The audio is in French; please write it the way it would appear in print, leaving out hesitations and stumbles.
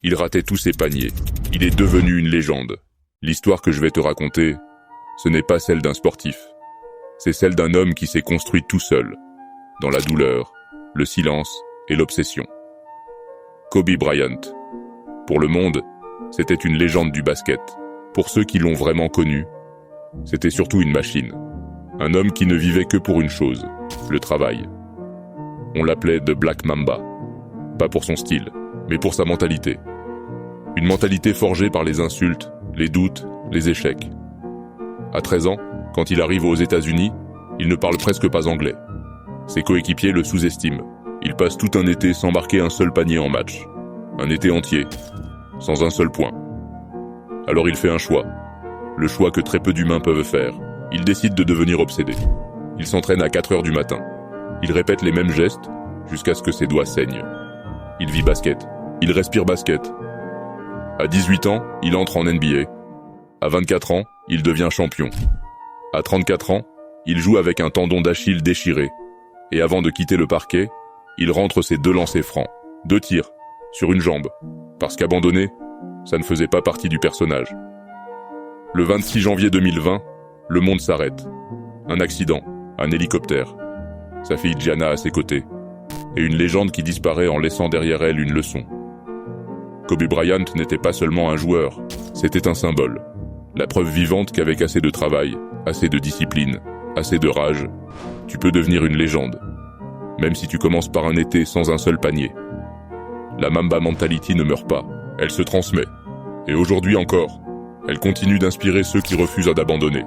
Il ratait tous ses paniers. Il est devenu une légende. L'histoire que je vais te raconter, ce n'est pas celle d'un sportif. C'est celle d'un homme qui s'est construit tout seul, dans la douleur, le silence et l'obsession. Kobe Bryant. Pour le monde, c'était une légende du basket. Pour ceux qui l'ont vraiment connu, c'était surtout une machine. Un homme qui ne vivait que pour une chose, le travail. On l'appelait The Black Mamba. Pas pour son style, mais pour sa mentalité. Une mentalité forgée par les insultes, les doutes, les échecs. À 13 ans, quand il arrive aux États-Unis, il ne parle presque pas anglais. Ses coéquipiers le sous-estiment. Il passe tout un été sans marquer un seul panier en match. Un été entier, sans un seul point. Alors il fait un choix. Le choix que très peu d'humains peuvent faire. Il décide de devenir obsédé. Il s'entraîne à 4 heures du matin. Il répète les mêmes gestes jusqu'à ce que ses doigts saignent. Il vit basket. Il respire basket. À 18 ans, il entre en NBA. À 24 ans, il devient champion. À 34 ans, il joue avec un tendon d'Achille déchiré. Et avant de quitter le parquet, il rentre ses 2 lancers francs. 2 tirs, sur une jambe. Parce qu'abandonner, ça ne faisait pas partie du personnage. Le 26 janvier 2020, le monde s'arrête. Un accident, un hélicoptère. Sa fille Gianna à ses côtés. Et une légende qui disparaît en laissant derrière elle une leçon. Kobe Bryant n'était pas seulement un joueur, c'était un symbole. La preuve vivante qu'avec assez de travail, assez de discipline, assez de rage, tu peux devenir une légende. Même si tu commences par un été sans un seul panier. La Mamba Mentality ne meurt pas, elle se transmet. Et aujourd'hui encore, elle continue d'inspirer ceux qui refusent d'abandonner.